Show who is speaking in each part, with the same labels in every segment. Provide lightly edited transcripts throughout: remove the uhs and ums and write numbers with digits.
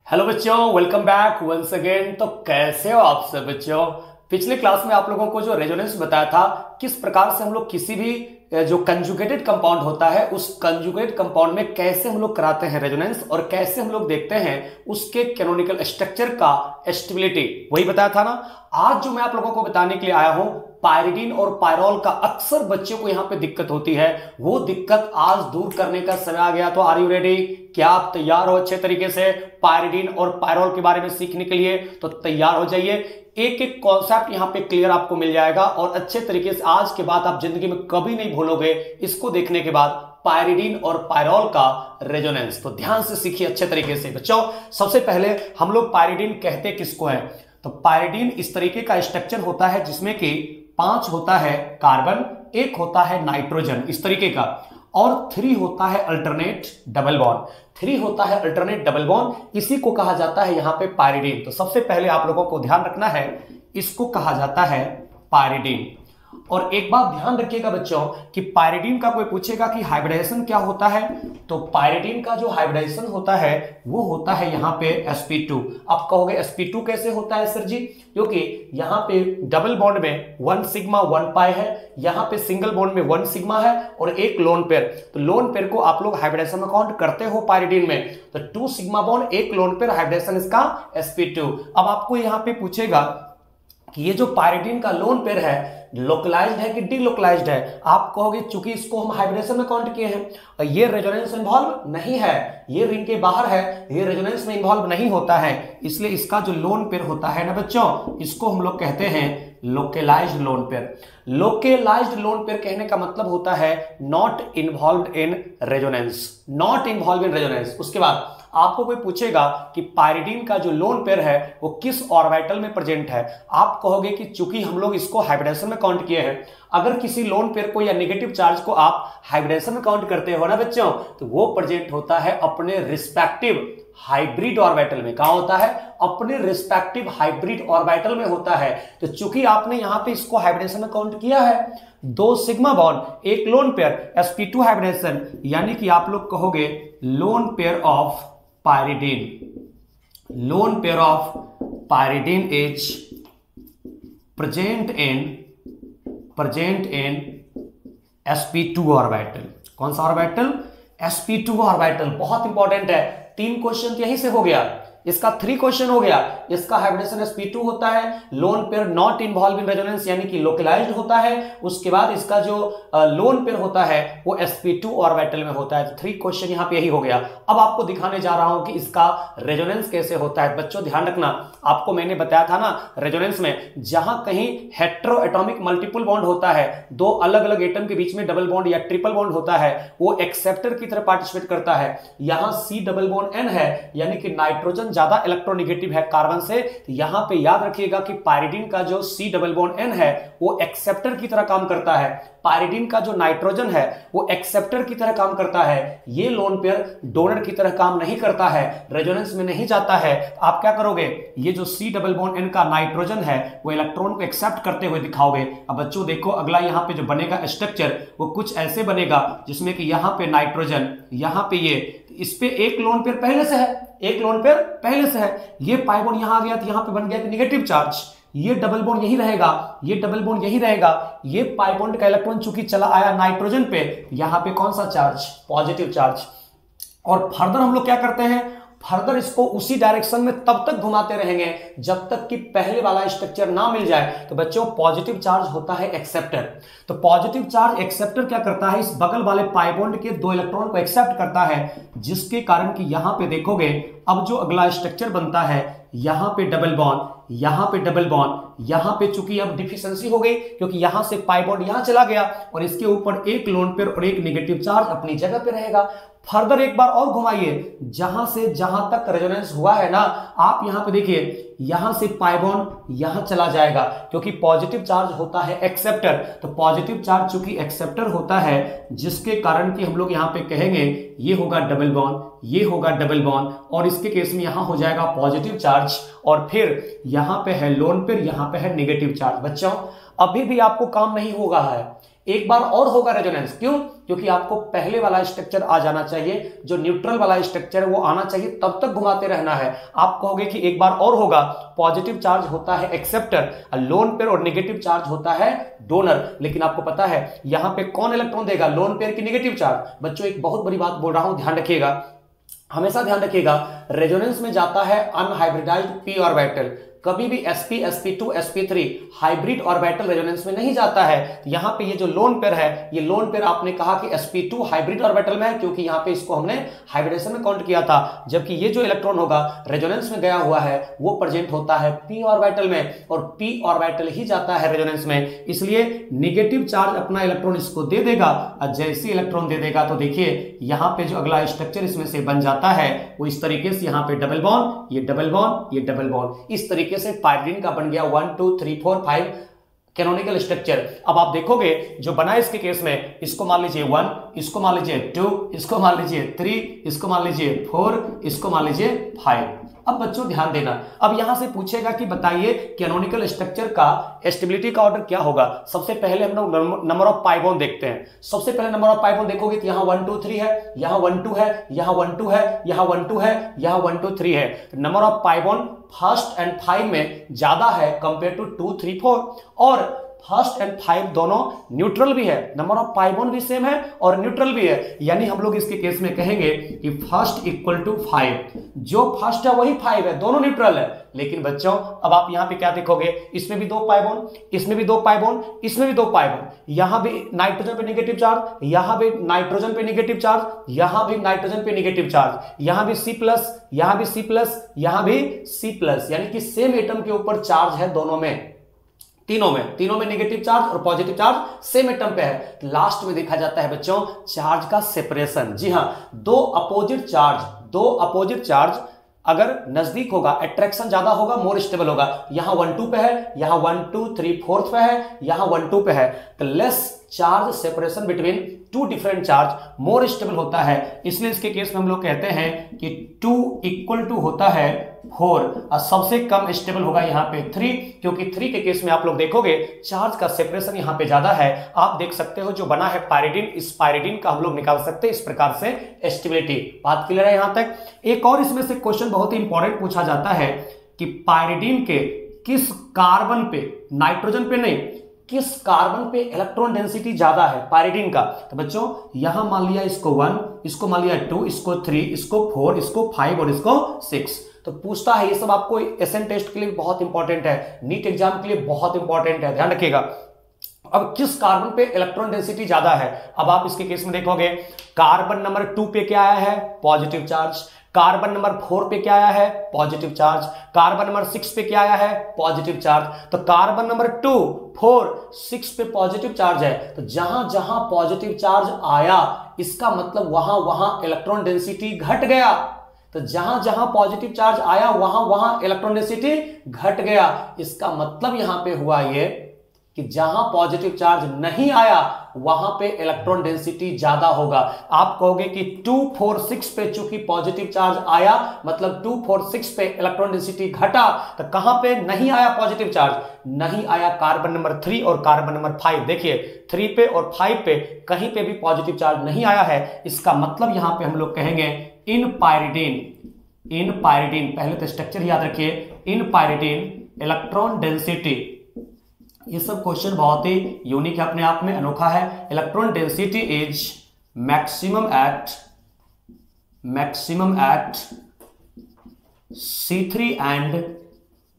Speaker 1: Hello बच्चों, welcome back once again. तो कैसे हो आप सब बच्चों। पिछले क्लास में आप लोगों को जो रेजोनेंस बताया था, किस प्रकार से हम लोग किसी भी जो कंजुगेटेड कंपाउंड होता है उस कंजुगेट कंपाउंड में कैसे हम लोग कराते हैं रेजोनेंस और कैसे हम लोग देखते हैं उसके कैनोनिकल स्ट्रक्चर का स्टेबिलिटी, वही बताया था ना। आज जो मैं आप लोगों को बताने के लिए आया हूं, पायरिडीन और पायरोल का अक्सर बच्चों को यहां पे दिक्कत होती है, वो दिक्कत आज दूर करने का समय आ गया। तो आर यू रेडी? क्या आप तैयार हो अच्छे तरीके से पायरिडीन और पायरोल के बारे में सीखने के लिए? तो तैयार हो जाइए। एक एक कॉन्सेप्ट यहां पे क्लियर आपको मिल जाएगा और अच्छे तरीके से आज के बाद आप जिंदगी में कभी नहीं भूलोगे इसको देखने के बाद, पायरिडीन और पायरोल का रेजोनेंस। तो ध्यान से सीखिए अच्छे तरीके से बच्चों। सबसे पहले हम लोग पायरिडीन कहते किसको है? तो पायरिडीन इस तरीके का स्ट्रक्चर होता है जिसमें कि 5 होता है कार्बन, 1 होता है नाइट्रोजन इस तरीके का, और 3 होता है अल्टरनेट डबल बॉन्ड। 3 होता है अल्टरनेट डबल बॉन्ड, इसी को कहा जाता है यहां पे पायरिडीन। तो सबसे पहले आप लोगों को ध्यान रखना है, इसको कहा जाता है पायरिडीन। और एक बात ध्यान रखिएगा बच्चों कि पायरिडीन का कोई पूछेगा कि हाइब्रिडाइजेशन क्या होता है, तो पायरिडीन का जो हाइब्रिडाइजेशन होता है वो होता है यहां पे sp2। आप कहोगे sp2 कैसे होता है सर जी? क्योंकि यहां पे डबल बॉन्ड में 1 सिग्मा 1 पाई है, यहां पे सिंगल बॉन्ड में 1 सिग्मा है और एक लोन पेयर। तो लोन पेयर को आप लोग हाइब्रिडाइजेशन में काउंट करते हो पायरिडीन में, तो 2 सिग्मा बॉन्ड एक लोन पेयर, हाइब्रिडाइजेशन इसका sp2। अब आपको यहां पे पूछेगा कि ये जो पायरिडीन का लोन पेयर है लोकलाइज्ड है कि डीलोकलाइज्ड है? आप कहोगे चूंकि इसको हम हाइब्रिडेशन में काउंट किए हैं और ये रेजोनेंस में इन्वॉल्व नहीं है, ये रिंग के बाहर है, ये रेजोनेंस में इन्वॉल्व नहीं होता है, इसलिए इसका जो लोन पेयर होता है ना बच्चों, इसको हम लोग कहते हैं localised lone pair. Localised lone pair कहने का मतलब होता है not involved in resonance, not involve in resonance. उसके बाद आपको कोई पूछेगा कि पायरिडीन का जो लोन पेयर है वो किस ऑर्बिटल में प्रेजेंट है? आप कहोगे कि चूंकि हम लोग इसको हाइब्रिडेशन में काउंट किए हैं, अगर किसी लोन पेयर को या नेगेटिव चार्ज को आप हाइब्रिडेशन में काउंट करते हो ना बच्चों, तो वो प्रेजेंट होता है अपने रिस्पेक्टिव हाइब्रिड ऑर्बिटल में। कहां होता है? अपने रिस्पेक्टिव हाइब्रिड ऑर्बिटल में होता है। तो चूंकि आपने यहां पे इसको हाइब्रिडेशन में काउंट किया है, 2 सिग्मा बॉन्ड एक लोन पेयर sp2 हाइब्रिडेशन, यानी कि आप लोग कहोगे lone pair of pyridine, lone pair of pyridine is present in sp2 orbital. कौन सा ऑर्बिटल? sp2 orbital. बहुत इंपॉर्टेंट है, 3 क्वेश्चन यहीं से हो गया, इसका 3 क्वेश्चन हो गया। इसका हाइब्रिडेशन sp2 होता है, lone pair not involve in resonance यानी कि लोकलाइज्ड होता है, उसके बाद इसका जो लोन पेयर होता है वो sp2 ऑर्बिटल में होता है। तो 3 क्वेश्चन यहां पे यही हो गया। अब आपको दिखाने जा रहा हूं कि इसका रेजोनेंस कैसे होता है। बच्चों ध्यान रखना, आपको मैंने बताया था ना रेजोनेंस में जहां कहीं हेटेरो एटॉमिक मल्टीपल बॉन्ड होता है, 2 अलग अलग एटम के बीच में डबल बॉन्ड या ट्रिपल बॉन्ड होता है, वो एक्सेप्टर की तरह पार्टिसिपेट करता है। यहां C डबल बॉन्ड N है, यानी कि नाइट्रोजन ज्यादा इलेक्ट्रोनेगेटिव है कार्बन से। तो यहां पे याद रखिएगा कि पायरिडीन का जो C डबल बॉन्ड N है वो एक्सेप्टर की तरह काम करता है, पायरिडीन का जो नाइट्रोजन है वो एक्सेप्टर की तरह काम करता है। ये लोन पेयर डोनर की तरह काम नहीं करता है, रेजोनेंस में नहीं जाता है। आप क्या करोगे? ये जो C डबल बॉन्ड N का नाइट्रोजन है वो इलेक्ट्रॉन को एक्सेप्ट करते हुए दिखाओगे। अब बच्चों देखो अगला यहां पे जो बनेगा स्ट्रक्चर वो कुछ ऐसे बनेगा जिसमें कि यहां पे नाइट्रोजन, यहां पे ये, इस पे एक लोन पेयर पहले से है, एक लोन पेयर पहले से है, ये पाई बॉन्ड यहां आ गया तो यहां पे बन गया नेगेटिव चार्ज, ये डबल बॉन्ड यही रहेगा, ये डबल बॉन्ड यही रहेगा, ये पाई बॉन्ड का इलेक्ट्रॉन चूंकि चला आया नाइट्रोजन पे, यहां पे कौन सा चार्ज? Positive charge. और फर्दर हम लोग क्या करते हैं? फर्दर इसको उसी डायरेक्शन में तब तक घुमाते रहेंगे जब तक कि पहले वाला स्ट्रक्चर ना मिल जाए। तो बच्चों पॉजिटिव चार्ज होता है एक्सेप्टर। तो पॉजिटिव चार्ज एक्सेप्टर क्या करता है? इस बगल वाले पाई बॉन्ड के 2 इलेक्ट्रॉन को एक्सेप्ट करता है, जिसके कारण कि यहां पे देखोगे अब जो अगला स्ट्रक्चर बनता है, यहां पे डबल बॉन्ड, यहां पे डबल बॉन्ड, यहां पे चूंकि अब डिफिशिएंसी हो गई क्योंकि यहां से पाई बॉन्ड यहां चला गया और इसके ऊपर एक लोन पेयर और एक नेगेटिव चार्ज अपनी जगह पे रहेगा। फर्दर एक बार और घुमाइए, जहां से जहां तक रेजोनेंस हुआ है ना, आप यहां पे देखिए यहां से पाई बॉन्ड यहां चला जाएगा क्योंकि पॉजिटिव चार्ज होता है एक्सेप्टर। तो पॉजिटिव चार्ज चूंकि एक्सेप्टर होता है, जिसके कारण कि हम लोग यहां पे कहेंगे ये होगा डबल बॉन्ड, ये होगा डबल बॉन्ड, और इसके केस में यहां हो जाएगा पॉजिटिव चार्ज, और फिर यहां पे है लोन पेयर, यहां पे है नेगेटिव चार्ज। बच्चों अभी भी आपको काम नहीं होगा है, एक बार और होगा रेजोनेंस। क्यों? क्योंकि आपको पहले वाला स्ट्रक्चर आ जाना चाहिए, जो न्यूट्रल वाला स्ट्रक्चर है वो आना चाहिए, तब तक घुमाते रहना है। आप कहोगे कि एक बार और होगा। पॉजिटिव चार्ज होता है एक्सेप्टर, लोन पेयर, और नेगेटिव चार्ज होता है डोनर। लेकिन आपको पता है यहां पे कौन इलेक्ट्रॉन देगा, लोन पेयर की नेगेटिव चार्ज? बच्चों एक बहुत बड़ी बात बोल रहा हूं, ध्यान रखिएगा, हमेशा ध्यान रखिएगा। रेजोनेंस में जाता है अनहाइब्रिडाइज्ड पी ऑर्बिटल, कभी भी sp sp2 sp3 hybrid orbital resonance में नहीं जाता है। तो यहां पे ये जो लोन पेयर है, ये लोन पेयर आपने कहा कि sp2 हाइब्रिड ऑर्बिटल में है, क्योंकि यहां पे इसको हमने हाइब्रिडेशन में काउंट किया था। जबकि ये जो इलेक्ट्रॉन होगा रेजोनेंस में गया हुआ है वो प्रेजेंट होता है p ऑर्बिटल में, और p ऑर्बिटल ही जाता है रेजोनेंस में। इसलिए नेगेटिव चार्ज अपना इलेक्ट्रॉन इसको दे देगा, और जैसे इलेक्ट्रॉन दे देगा तो देखिए यहां पे जो अगला स्ट्रक्चर इसमें से बन जाता है वो इस तरीके से, यहां पे डबल बॉन्ड, ये डबल बॉन्ड, ये डबल बॉन्ड, इस तरीके से पाइरीडीन का बन गया 1 2 3 4 5 कैनोनिकल स्ट्रक्चर। अब आप देखोगे जो बना इसके केस में, इसको मान लीजिए 1, इसको मान लीजिए 2, इसको मान लीजिए 3, इसको मान लीजिए 4, इसको मान लीजिए 5। अब बच्चों ध्यान देना, अब यहां से पूछेगा कि बताइए कैनोनिकल स्ट्रक्चर का स्टेबिलिटी का ऑर्डर क्या होगा। सबसे पहले हम लोग नंबर ऑफ पाई बॉन्ड देखते हैं। सबसे पहले नंबर ऑफ पाई बॉन्ड देखोगे तो यहां 1 2 3 है, यहां 1 2 है, यहां 1 2 है, यहां 1 2 है, यहां 1 2 3 है। Number of pi bond first and 5 में ज्यादा है कंपेयर टू 2 3 4, और फर्स्ट एंड 5 दोनों न्यूट्रल भी है, नंबर ऑफ पाई बॉन्ड भी सेम है और न्यूट्रल भी है। यानी हम लोग इसके केस में कहेंगे कि फर्स्ट इक्वल टू 5, जो फर्स्ट है वही 5 है, दोनों न्यूट्रल है। लेकिन बच्चों अब आप यहां पे क्या देखोगे, इसमें भी 2 पाई बॉन्ड, इसमें भी 2 पाई बॉन्ड, इसमें भी 2 पाई बॉन्ड, यहां भी नाइट्रोजन पे नेगेटिव चार्ज, यहां भी नाइट्रोजन पे नेगेटिव चार्ज, यहां भी नाइट्रोजन पे नेगेटिव चार्ज, यहां भी C+, यहां भी C+, यहां भी C+, यानी कि सेम एटम के ऊपर चार्ज है दोनों में, तीनों में नेगेटिव चार्ज और पॉजिटिव चार्ज सेम एटम पे है। लास्ट में देखा जाता है बच्चों चार्ज का सेपरेशन। जी हां, दो अपोजिट चार्ज अगर नजदीक होगा, अट्रैक्शन ज्यादा होगा, मोर स्टेबल होगा। यहां 1 2 पे है, यहां 1 2 3 4 पे है, यहां 1 2 पे है, तो less charge separation between two different charge more stable होता है। इसलिए इसके केस में हम लोग कहते हैं कि 2 इक्वल टू होता है 4, और सबसे कम स्टेबल होगा यहाँ पे 3, क्योंकि 3 के केस में आप लोग देखोगे चार्ज का सेपरेशन यहाँ पे ज्यादा है। आप देख सकते हो जो बना है पाइरीडीन, इस पाइरीडीन का हम लोग निकाल सकते हैं इस प्रकार से स्टेबिलिटी। बात क्लियर है यहां तक? एक और इसमें से क्वेश्चन बहुत ही इंपॉर्टेंट पूछा जाता है कि पाइरीडीन के किस कार्बन पे, नाइट्रोजन पे नहीं, किस कार्बन पे इलेक्ट्रॉन डेंसिटी ज्यादा है पाइरीडीन का। तो बच्चों यहां मान लिया इसको 1, इसको मान लिया 2, इसको 3, इसको 4, इसको 5 और इसको 6। तो पूछता है, ये सब आपको एसएन टेस्ट के लिए बहुत इंपॉर्टेंट है, नीट एग्जाम के लिए बहुत इंपॉर्टेंट है, ध्यान रखिएगा। अब किस कार्बन पे इलेक्ट्रॉन डेंसिटी ज्यादा है? अब आप इसके केस में देखोगे कार्बन नंबर 2 पे क्या आया है, पॉजिटिव चार्ज। कार्बन नंबर 4 पे क्या आया है, पॉजिटिव चार्ज। कार्बन नंबर 6 पे क्या आया है, पॉजिटिव चार्ज। तो कार्बन नंबर 2 4 6 पे पॉजिटिव चार्ज है, तो जहां जहां पॉजिटिव चार्ज आया इसका मतलब वहां वहां इलेक्ट्रॉन डेंसिटी घट गया। तो जहां जहां पॉजिटिव चार्ज आया वहां वहां इलेक्ट्रॉन डेंसिटी घट गया। इसका मतलब यहां पे हुआ ये कि जहां पॉजिटिव चार्ज नहीं आया वहां पे इलेक्ट्रॉन डेंसिटी ज्यादा होगा। आप कहोगे कि 2 4 6 पे चूंकि पॉजिटिव चार्ज आया, मतलब 2 4 6 पे इलेक्ट्रॉन डेंसिटी घटा, तो कहां पे नहीं आया पॉजिटिव चार्ज? नहीं आया कार्बन नंबर 3 और कार्बन नंबर 5। देखिए 3 पे और 5 पे कहीं पे भी पॉजिटिव चार्ज नहीं आया है। इसका मतलब यहां पे हम लोग कहेंगे इन पाइरीडीन, पहले तो स्ट्रक्चर याद रखिए, इन पाइरीडीन इलेक्ट्रॉन डेंसिटी, ये सब क्वेश्चन बहुत ही यूनिक है, अपने आप में अनोखा है। Electron density is maximum at C3 and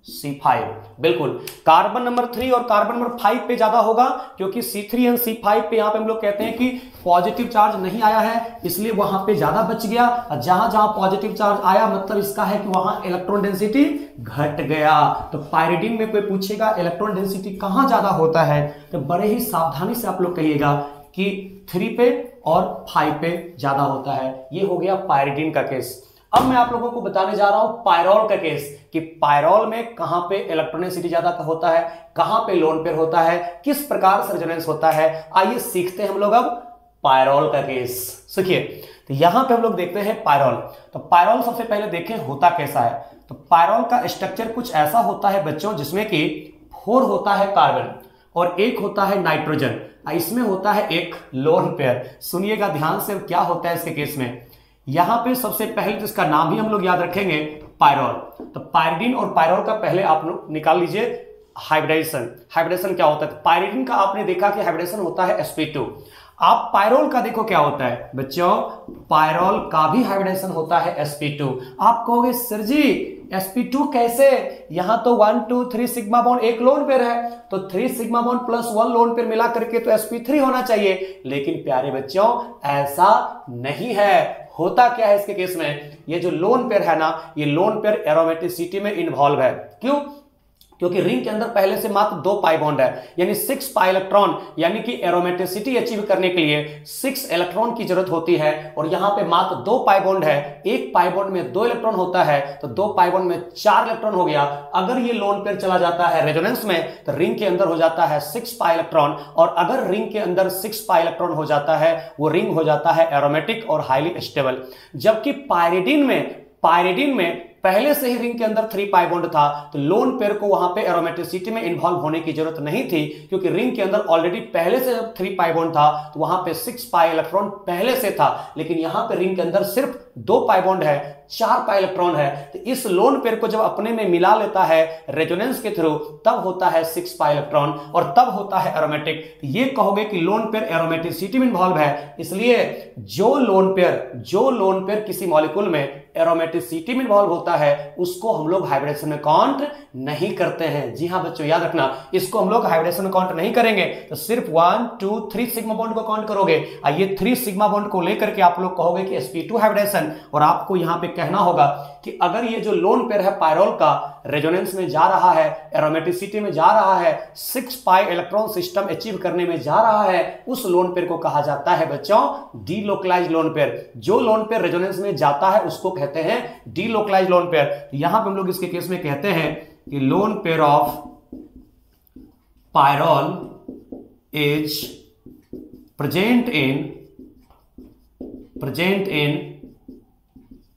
Speaker 1: C5। बिल्कुल, कार्बन नंबर 3 और कार्बन नंबर 5 पे ज्यादा होगा, क्योंकि C3 एंड C5 पे यहां पे हम लोग कहते हैं कि पॉजिटिव चार्ज नहीं आया है, इसलिए वहां पे ज्यादा बच गया। और जहां जहां पॉजिटिव चार्ज आया मतलब इसका है कि वहां इलेक्ट्रॉन डेंसिटी घट गया। तो पाइरीडीन में कोई पूछेगा इलेक्ट्रॉन डेंसिटी कहां ज्यादा होता है, तो बड़े ही सावधानी से आप लोग कहिएगा कि 3 पे और 5 पे ज्यादा होता है। ये हो गया पाइरीडीन का केस। अब मैं आप लोगों को बताने जा रहा हूं पायरोल का केस, कि पायरोल में कहां पे इलेक्ट्रॉन डेंसिटी ज्यादा होता है, कहां पे लोन पेयर होता है, किस प्रकार से रेजोनेंस होता है। आइए सीखते हैं हम लोग अब पायरोल का केस। सीखिए, तो यहां पे हम लोग देखते हैं पायरोल। तो पायरोल सबसे पहले देखें होता कैसा है। तो पायरोल का स्ट्रक्चर कुछ ऐसा होता है बच्चों, जिसमें कि 4 होता है कार्बन और एक होता है नाइट्रोजन, इसमें होता है एक लोन पेयर। सुनिएगा ध्यान से क्या होता है इसके केस में। यहां पे सबसे पहले तो इसका नाम ही हम लोग याद रखेंगे, पायरोल। तो पायरिडीन और पायरोल का पहले आप लोग निकाल लीजिए हाइब्रिडाइजेशन। हाइब्रिडाइजेशन क्या होता है? पायरिडीन का आपने देखा कि हाइब्रिडाइजेशन होता है sp2। आप पायरोल का देखो क्या होता है बच्चों, पायरोल का भी हाइब्रिडाइजेशन होता है sp2। आप कहोगे सर जी sp2 कैसे? यहां तो 1 2 3 सिग्मा बॉन्ड एक लोन पेयर है, तो 3 sigma bond plus 1 lone pair मिला करके तो sp3 होना चाहिए। लेकिन प्यारे बच्चों ऐसा नहीं है। होता क्या है इसके केस में, ये जो लोन पेयर है ना, ये लोन पेयर एरोमेटिसिटी में इन्वॉल्व है। क्यों? क्योंकि रिंग के अंदर पहले से मात्र 2 पाई बॉन्ड है, यानी 6 पाई इलेक्ट्रॉन, यानी कि एरोमेटिसिटी अचीव करने के लिए 6 इलेक्ट्रॉन की जरूरत होती है। और यहां पे मात्र 2 पाई बॉन्ड है, एक पाई बॉन्ड में 2 इलेक्ट्रॉन होता है, तो 2 पाई बॉन्ड में 4 इलेक्ट्रॉन हो गया। अगर ये लोन पेयर चला जाता है रेजोनेंस में तो रिंग के अंदर हो जाता है 6 पाई इलेक्ट्रॉन, और अगर रिंग के अंदर 6 पाई इलेक्ट्रॉन हो जाता है वो रिंग हो जाता है एरोमेटिक और हाईली स्टेबल। जबकि पायरिडीन में पहले से ही रिंग के अंदर 3 पाई बॉन्ड था, तो लोन पेयर को वहां पे एरोमेटिसिटी में इन्वॉल्व होने की जरूरत नहीं थी, क्योंकि रिंग के अंदर ऑलरेडी पहले से जब 3 पाई बॉन्ड था तो वहां पे 6 पाई इलेक्ट्रॉन पहले से था। लेकिन यहां पे रिंग के अंदर सिर्फ 2 पाई बॉन्ड है, 4 पाई इलेक्ट्रॉन है, तो इस लोन पेयर को जब अपने में मिला लेता है रेजोनेंस के थ्रू तब होता है 6 पाई इलेक्ट्रॉन और तब होता है एरोमेटिक। ये कहोगे कि लोन पेयर एरोमेटिसिटी में इन्वॉल्व है, इसलिए जो लोन पेयर किसी मॉलिक्यूल में एरोमेटिसिटी में इन्वॉल्व होता है उसको हम लोग हाइब्रिडेशन में काउंट नहीं करते हैं। जी हां बच्चों याद रखना, इसको हम लोग हाइब्रिडेशन में काउंट नहीं करेंगे, तो सिर्फ 1 2 3 सिग्मा बॉन्ड को काउंट करोगे। ये 3 सिग्मा बॉन्ड को लेकर के आप लोग कहोगे कि sp2 हाइब्रिडेशन। और आपको यहां पे कहना होगा कि अगर ये जो लोन पेयर है पायरोल का रेजोनेंस में जा रहा है, एरोमेटिसिटी में जा रहा है, 6 पाई इलेक्ट्रॉन सिस्टम अचीव करने में जा रहा है, उस लोन पेयर को कहा जाता है बच्चों डीलोकलाइज्ड लोन पेयर। जो लोन पेयर रेजोनेंस में जाता है उसको कहते हैं डीलोकलाइज्ड लोन पेयर। यहां पे हम लोग इसके केस में कहते हैं कि lone pair of pyrrole is present in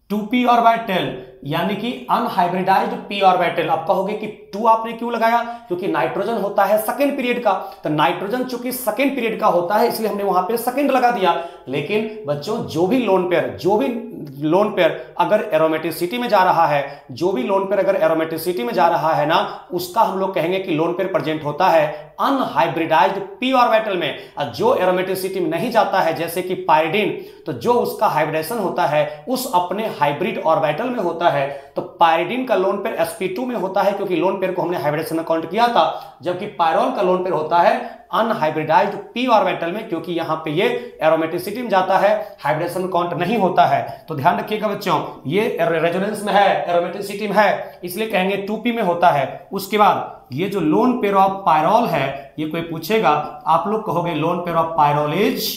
Speaker 1: 2p orbital, यानी कि अनहाइब्रिडाइज्ड p ऑर्बिटल। आप कहोगे कि 2 आपने क्यों लगाया? क्योंकि नाइट्रोजन होता है सेकंड पीरियड का, तो नाइट्रोजन चूंकि सेकंड पीरियड का होता है इसलिए हमने वहां पे सेकंड लगा दिया। लेकिन बच्चों जो भी लोन पेयर अगर एरोमेटिसिटी में जा रहा है, ना, उसका हम लोग कहेंगे कि लोन पेयर प्रेजेंट होता है अनहाइब्रिडाइज्ड p ऑर्बिटल में। जो एरोमेटिसिटी में नहीं जाता है जैसे कि पायरिडीन, तो जो उसका हाइब्रिडेशन होता है उस अपने हाइब्रिड ऑर्बिटल में होता है। तो पायरिडीन का लोन पेयर sp2 में होता है क्योंकि लोन पेयर को हमने हाइब्रिडेशन में काउंट किया था, जबकि पायरोल का लोन पेयर होता है अनहाइब्रिडाइज्ड p ऑर्बिटल में, क्योंकि यहां पे ये एरोमेटिसिटी में जाता है, हाइब्रिडेशन में काउंट नहीं होता है। तो ध्यान रखिएगा बच्चों, ये रेजोनेंस में है, एरोमेटिसिटी में है, इसलिए कहेंगे 2p में होता है। उसके बाद ये जो लोन पेयर ऑफ पायरोल है, ये कोई पूछेगा आप लोग कहोगे lone pair of pyrrole is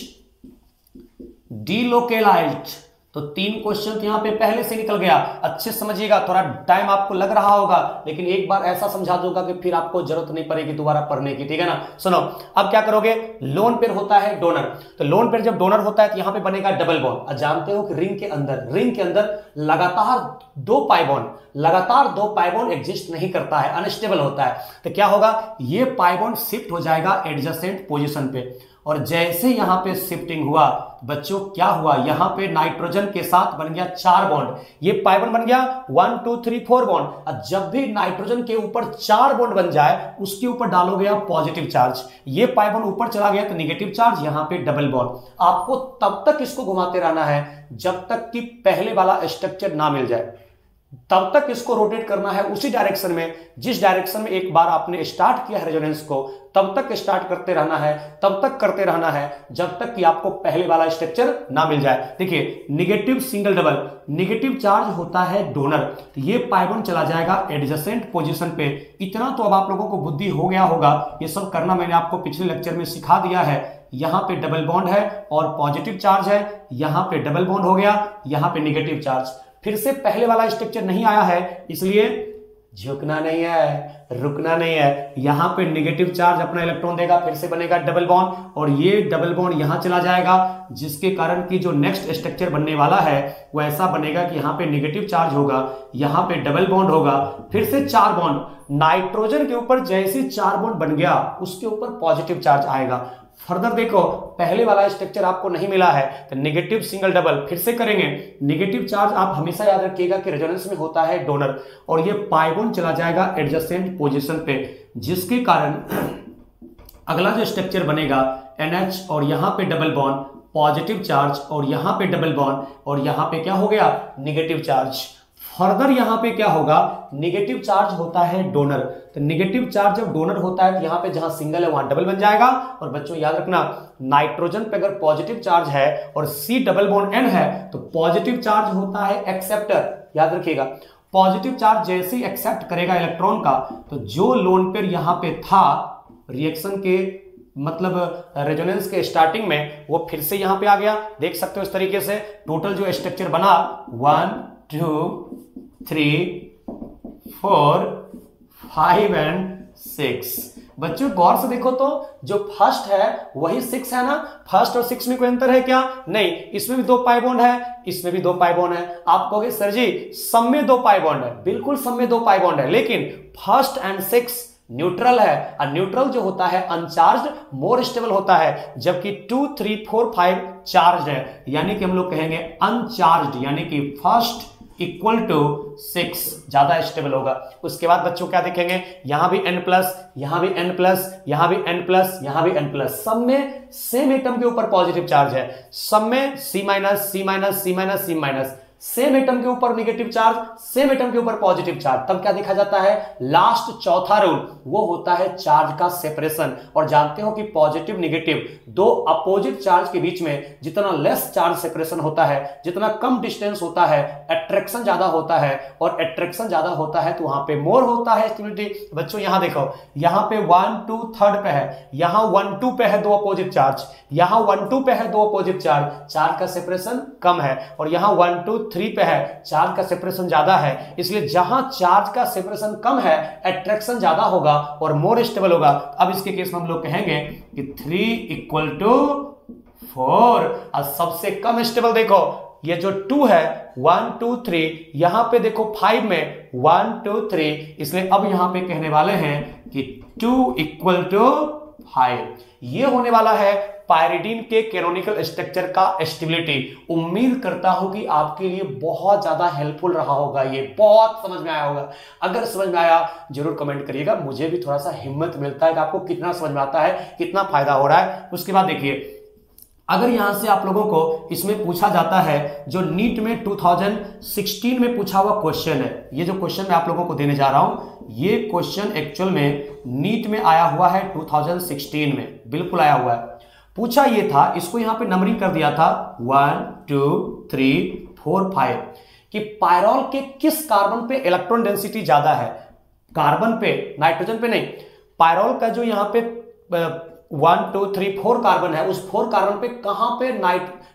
Speaker 1: delocalised. तो 3 क्वेश्चन यहां पे पहले से निकल गया। अच्छे समझिएगा, थोड़ा टाइम आपको लग रहा होगा, लेकिन एक बार ऐसा समझा दूंगा कि फिर आपको जरूरत नहीं पड़ेगी दोबारा पढ़ने की, ठीक है ना। सुनो, अब क्या करोगे, लोन पेयर होता है डोनर, तो लोन पेयर जब डोनर होता है तो यहां पे बनेगा डबल बॉन्ड। जानते हो कि रिंग के अंदर लगातार 2 पाई बॉन्ड एग्जिस्ट नहीं करता है, अनस्टेबल होता है। तो क्या होगा, ये पाई बॉन्ड शिफ्ट हो जाएगा एडजेसेंट पोजीशन पे, और जैसे यहां पे शिफ्टिंग हुआ बच्चों क्या हुआ, यहां पे नाइट्रोजन के साथ बन गया 4 बॉन्ड, ये पाई बॉन्ड बन गया 1 2 3 4 बॉन्ड। और जब भी नाइट्रोजन के ऊपर 4 बॉन्ड बन जाए उसके ऊपर डालोगे आप पॉजिटिव चार्ज, ये पाई बॉन्ड ऊपर चला गया तो नेगेटिव चार्ज, यहां पे डबल बॉन्ड। आपको तब तक इसको घुमाते रहना है जब तक कि पहले वाला स्ट्रक्चर ना मिल जाए, तब तक इसको रोटेट करना है उसी डायरेक्शन में जिस डायरेक्शन में एक बार आपने स्टार्ट किया है रेजोनेंस को, तब तक स्टार्ट करते रहना है, तब तक करते रहना है जब तक कि आपको पहले वाला स्ट्रक्चर ना मिल जाए। देखिए negative single double, negative charge होता है डोनर, तो ये पाई बॉन्ड चला जाएगा एडजेसेंट पोजीशन पे। इतना तो अब आप लोगों को बुद्धि हो गया होगा, ये सब करना मैंने आपको पिछले लेक्चर में सिखा दिया है। यहां पे डबल बॉन्ड है और पॉजिटिव चार्ज है, यहां पे डबल बॉन्ड हो गया, यहां पे नेगेटिव चार्ज। फिर से पहले वाला स्ट्रक्चर नहीं आया है, इसलिए झुकना नहीं है, रुकना नहीं है। यहां पे नेगेटिव चार्ज अपना इलेक्ट्रॉन देगा, फिर से बनेगा डबल बॉन्ड और ये डबल बॉन्ड यहां चला जाएगा, जिसके कारण की जो नेक्स्ट स्ट्रक्चर बनने वाला है वो ऐसा बनेगा कि यहां पे नेगेटिव चार्ज होगा, यहां पे डबल बॉन्ड होगा, फिर से 4 बॉन्ड। नाइट्रोजन के ऊपर जैसे 4 बॉन्ड बन गया उसके ऊपर पॉजिटिव चार्ज आएगा। फर्दर देखो, पहले वाला स्ट्रक्चर आपको नहीं मिला है तो नेगेटिव सिंगल डबल फिर से करेंगे। नेगेटिव चार्ज आप हमेशा याद रखिएगा कि रेजोनेंस में होता है डोनर, और ये पाई बॉन्ड चला जाएगा एडजेसेंट पोजीशन पे, जिसके कारण अगला जो स्ट्रक्चर बनेगा NH और यहां पे डबल बॉन्ड, पॉजिटिव चार्ज और यहां पे डबल बॉन्ड और यहां पे क्या हो गया नेगेटिव चार्ज। फर्दर यहां पे क्या होगा, नेगेटिव चार्ज होता है डोनर, तो नेगेटिव चार्ज जब डोनर होता है तो यहां पे जहां सिंगल है वहां डबल बन जाएगा। और बच्चों याद रखना, नाइट्रोजन पे अगर पॉजिटिव चार्ज है और C डबल बॉन्ड N है तो पॉजिटिव चार्ज होता है एक्सेप्टर। याद रखिएगा, पॉजिटिव चार्ज जैसे ही एक्सेप्ट करेगा इलेक्ट्रॉन का तो जो लोन पेयर यहां पे था रिएक्शन के मतलब रेजोनेंस के स्टार्टिंग में वो फिर से यहां पे आ गया। देख सकते हो इस तरीके से टोटल जो स्ट्रक्चर बना 1 2 3 4 5 एंड 6। बच्चों गौर से देखो तो जो फर्स्ट है वही 6 है ना, फर्स्ट और 6 में कोई अंतर है क्या? नहीं, इसमें भी 2 पाई बॉन्ड है, इसमें भी 2 पाई बॉन्ड है। आप कहोगे सर जी सब में 2 पाई बॉन्ड है, बिल्कुल सब में 2 पाई बॉन्ड है, लेकिन फर्स्ट एंड 6 न्यूट्रल है, और न्यूट्रल जो होता है अनचार्ज्ड मोर स्टेबल होता है, जबकि 2 3 4 5 चार्ज है, यानी कि हम लोग कहेंगे अनचार्ज्ड, यानी कि फर्स्ट इक्वल टू 6 ज्यादा स्टेबल होगा। उसके बाद बच्चों क्या देखेंगे, यहां भी N प्लस, यहां भी N प्लस, यहां भी N प्लस, यहां भी N प्लस, सब में सेम एटम के ऊपर पॉजिटिव चार्ज है, सब में C minus C minus C minus C minus, same atom के ऊपर नेगेटिव चार्ज, सेम एटम के ऊपर पॉजिटिव चार्ज। तब क्या देखा जाता है, लास्ट चौथा रूल वो होता है चार्ज का सेपरेशन। और जानते हो कि पॉजिटिव नेगेटिव दो अपोजिट चार्ज के बीच में जितना लेस चार्ज सेपरेशन होता है, जितना कम डिस्टेंस होता है, अट्रैक्शन ज्यादा होता है, और अट्रैक्शन ज्यादा होता है तो वहां पे मोर होता है स्टेबिलिटी। बच्चों यहां देखो, यहां पे 1 2 3 पे है, यहां 1 2 पे है 2 अपोजिट चार्ज, यहां 1 2 पे है 2 अपोजिट चार्ज, चार्ज का सेपरेशन कम है, और यहां 1 2 3 पे है चार्ज का सेपरेशन ज्यादा है। इसलिए जहां चार्ज का सेपरेशन कम है अट्रैक्शन ज्यादा होगा और मोर स्टेबल होगा। अब इसके केस में हम लोग कहेंगे कि 3 इक्वल टू 4, और सबसे कम स्टेबल देखो ये जो 2 है 1 2 3, यहां पे देखो 5 में 1 2 3, इसलिए अब यहां पे कहने वाले हैं कि 2 इक्वल टू 5। ये होने वाला है पायरिडीन के कैनोनिकल स्ट्रक्चर का स्टेबिलिटी। उम्मीद करता हूं कि आपके लिए बहुत ज्यादा हेल्पफुल रहा होगा, ये बहुत समझ में आया होगा। अगर समझ में आया जरूर कमेंट करिएगा, मुझे भी थोड़ा सा हिम्मत मिलता है कि आपको कितना समझ में आता है, कितना फायदा हो रहा है। उसके बाद देखिए, अगर यहां से आप लोगों को इसमें पूछा जाता है जो नीट में 2016 में पूछा हुआ क्वेश्चन है, ये जो क्वेश्चन मैं आप लोगों को देने जा रहा हूं, ये क्वेश्चन एक्चुअल में नीट में आया हुआ है 2016 में, बिल्कुल आया हुआ है। पूछा ये था, इसको यहां पे नंबरिंग कर दिया था 1 2 3 4 5 कि पायरॉल के किस कार्बन पे इलेक्ट्रॉन डेंसिटी ज्यादा है, कार्बन पे, नाइट्रोजन पे नहीं। पायरॉल का जो यहां पे 1 2 3 4 कार्बन है, उस 4 कार्बन पे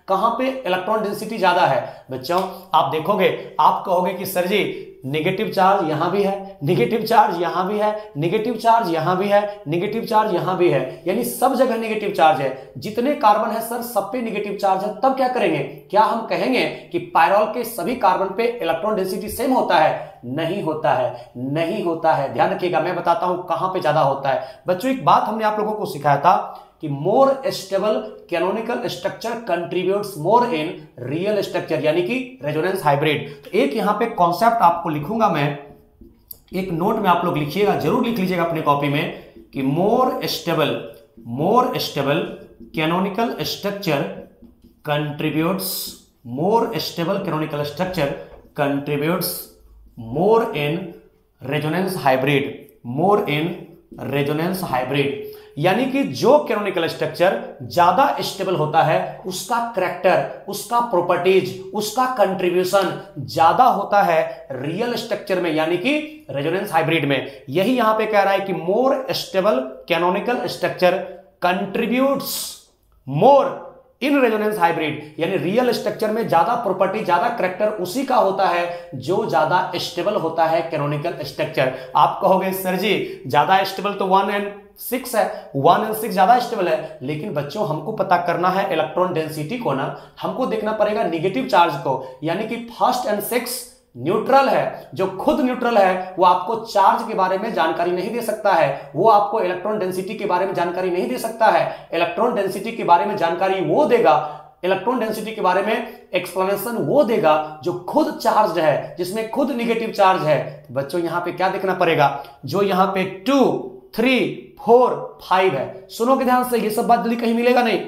Speaker 1: कहां पे इलेक्ट्रॉन डेंसिटी ज्यादा है। बच्चों आप देखोगे, आप कहोगे कि सर जी नेगेटिव चार्ज यहां भी है, नेगेटिव चार्ज यहां भी है, नेगेटिव चार्ज यहां भी है, नेगेटिव चार्ज यहां भी है, यानी सब जगह नेगेटिव चार्ज है। जितने कार्बन है सर सब पे नेगेटिव चार्ज है। तब क्या करेंगे, क्या हम कहेंगे कि पायरॉल के सभी कार्बन पे इलेक्ट्रॉन डेंसिटी सेम होता है? नहीं होता है, नहीं होता है। ध्यान रखिएगा, मैं बताता हूं कहां पे ज्यादा होता है। बच्चों एक बात हमने आप लोगों को सिखाया था कि more stable canonical structure contributes more in real structure, यानी कि रेजोनेंस हाइब्रिड। तो एक यहां पे कॉन्सेप्ट आपको लिखूंगा मैं, एक नोट में आप लोग लिखिएगा, जरूर लिख लीजिएगा अपनी कॉपी में कि more stable canonical structure contributes, more stable canonical structure contributes more in resonance hybrid, more in resonance hybrid. यानी कि जो कैनोनिकल स्ट्रक्चर ज्यादा स्टेबल होता है उसका करैक्टर, उसका प्रॉपर्टीज, उसका कंट्रीब्यूशन ज्यादा होता है रियल स्ट्रक्चर में, यानी कि रेजोनेंस हाइब्रिड में। यही यहां पे कह रहा है कि more stable canonical structure contributes more in resonance hybrid यानी रियल स्ट्रक्चर में ज्यादा प्रॉपर्टी, ज्यादा करैक्टर उसी का होता है जो ज्यादा स्टेबल होता है कैनोनिकल स्ट्रक्चर। आप कहोगे सर जी ज्यादा स्टेबल तो 1 and 6 है, 1 and 6 ज्यादा स्टेबल है, लेकिन बच्चों हमको पता करना है इलेक्ट्रॉन डेंसिटी को ना, हमको देखना पड़ेगा निगेटिव चार्ज को, यानी कि 1st and 6 न्यूट्रल है। जो खुद न्यूट्रल है वो आपको चार्ज के बारे में जानकारी नहीं दे सकता है, वो आपको इलेक्ट्रॉन डेंसिटी के बारे में जानकारी नहीं दे सकता है। इलेक्ट्रॉन डेंसिटी के बारे में जानकारी वो देगा, इलेक्ट्रॉन डेंसिटी के बारे में एक्सप्लेनेशन वो देगा जो खुद चार्ज है, जिसमें खुद निगेटिव चार्ज है। तो बच्चों यहां पे क्या देखना पड़ेगा, जो यहां पे 2, 3, 4, 5 है, सुनोगे ध्यान से, ये सब बात जल्दी कहीं मिलेगा नहीं।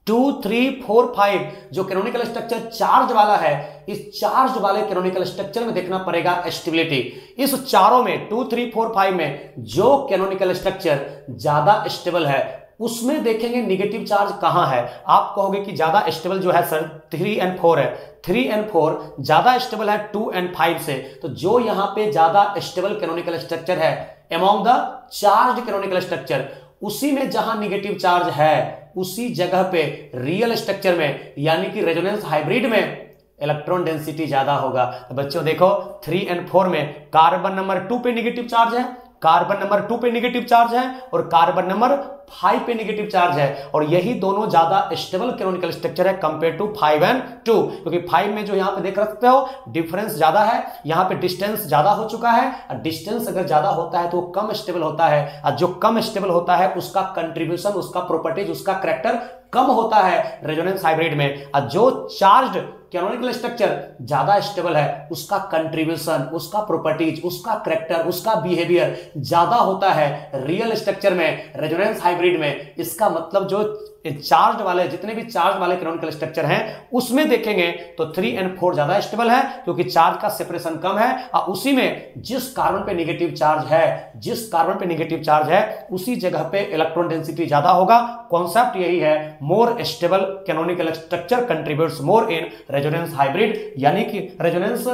Speaker 1: 2, 3, 4, 5 जो कैनोनिकल स्ट्रक्चर चार्ज वाला है, इस चार्ज वाले कैनोनिकल स्ट्रक्चर में देखना पड़ेगा स्टेबिलिटी। इस चारों में 2, 3, 4, 5 में जो कैनोनिकल स्ट्रक्चर ज्यादा स्टेबल है उसमें देखेंगे निगेटिव चार्ज कहां है। आप कहोगे कि ज्यादा स्टेबल जो है सर 3 and 4 है, 3 and 4 ज्यादा स्टेबल है 2 and 5 से। तो जो यहां पे ज्यादा स्टेबल कैनोनिकल स्ट्रक्चर है among the charge canonical structure, उसी में जहां निगेटिव चार्ज है उसी जगह पे रियल स्ट्रक्चर में यानी कि रेजोनेंस हाइब्रिड में इलेक्ट्रॉन डेंसिटी ज्यादा होगा। तो बच्चों देखो 3 and 4 में कार्बन नंबर 2 पे निगेटिव चार्ज है, कार्बन नंबर 2 पे निगेटिव चार्ज है और कार्बन नंबर 5 पे निगेटिव चार्ज है, और यही दोनों ज्यादा स्टेबल कैनोनिकल स्ट्रक्चर है कंपेयर टू 5 and 2, क्योंकि 5 में जो यहां पे देख सकते हो डिफरेंस ज्यादा है, यहां पे डिस्टेंस ज्यादा हो चुका है, और डिस्टेंस अगर ज्यादा होता है तो वो कम स्टेबल होता है, और जो कम स्टेबल होता है उसका कंट्रीब्यूशन, उसका प्रॉपर्टीज, उसका करैक्टर कम होता है रेजोनेंस हाइब्रिड में। और जो चार्ज कैनोनिकल स्ट्रक्चर ज्यादा स्टेबल है उसका कंट्रीब्यूशन, उसका प्रॉपर्टीज, उसका करैक्टर, उसका बिहेवियर ज्यादा होता है रियल स्ट्रक्चर में, रेजोनेंस हाइब्रिड में। इसका मतलब जो चार्ज वाले, जितने भी चार्ज वाले कैनोनिकल स्ट्रक्चर हैं उसमें देखेंगे तो 3 and 4 ज्यादा स्टेबल है क्योंकि चार्ज का सेपरेशन कम है, और उसी में जिस कार्बन पे नेगेटिव चार्ज है, जिस कार्बन पे नेगेटिव चार्ज है उसी जगह पे इलेक्ट्रॉन डेंसिटी ज्यादा होगा। कॉन्सेप्ट यही है, more stable canonical structure contributes more in resonance hybrid, यानी कि रेजोनेंस,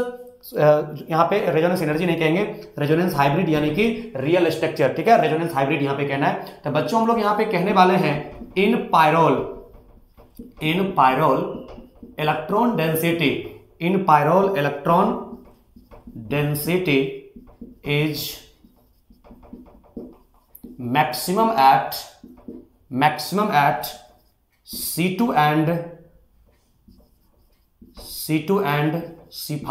Speaker 1: यहां पे रेजोनेंस एनर्जी नहीं कहेंगे, रेजोनेंस हाइब्रिड यानी कि रियल स्ट्रक्चर, ठीक है, रेजोनेंस हाइब्रिड यहां पे कहना है। तो बच्चों हम लोग यहां पे कहने वाले हैं in pyrrole electron density, in pyrrole electron density is maximum at C2 and C5।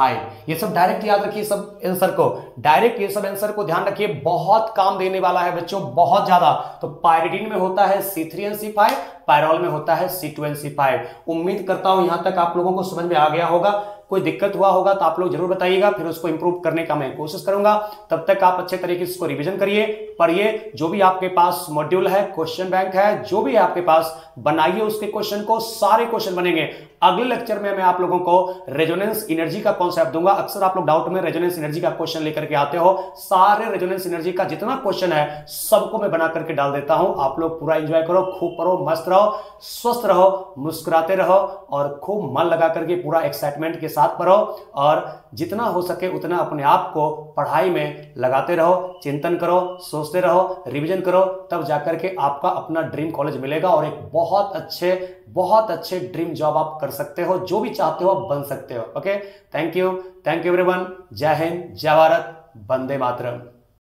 Speaker 1: ये सब डायरेक्ट याद रखिए, सब आंसर को डायरेक्ट, ये सब आंसर को ध्यान रखिए, बहुत काम देने वाला है बच्चों, बहुत ज्यादा। तो पायरिडीन में होता है C3 and C5, पायरोल में होता है C2 and C5। उम्मीद करता हूं यहां तक आप लोगों को समझ में आ गया होगा। कोई दिक्कत हुआ होगा तो आप लोग जरूर बताइएगा, फिर उसको इंप्रूव करने का मैं कोशिश करूंगा। तब तक आप अच्छे तरीके से इसको रिवीजन करिए, पढ़िए, जो भी आपके पास मॉड्यूल है, क्वेश्चन बैंक है, जो भी है आपके पास, बनाइए उसके क्वेश्चन को, सारे क्वेश्चन बनेंगे। अगले लेक्चर में मैं आप लोगों को रेजोनेंस एनर्जी का कॉन्सेप्ट दूंगा। अक्सर आप लोग डाउट में रेजोनेंस एनर्जी का क्वेश्चन लेकर के आते हो, सारे रेजोनेंस एनर्जी का जितना क्वेश्चन है सबको मैं बना करके डाल देता हूं। आप लोग पूरा एंजॉय करो, खूब पढ़ो, मस्त रहो, स्वस्थ रहो, मुस्कुराते रहो और खूब मन लगा करके पूरा एक्साइटमेंट के साथ पढ़ो, और जितना हो सके उतना अपने आप को पढ़ाई में लगाते रहो, चिंतन करो, सोचते रहो, रिवीजन करो, तब जाकर के आपका अपना ड्रीम कॉलेज मिलेगा और एक बहुत अच्छे ड्रीम जॉब आप कर सकते हो, जो भी चाहते हो बन सकते हो। Okay, thank you everyone. जय हिंद, जय भारत, वंदे मातरम।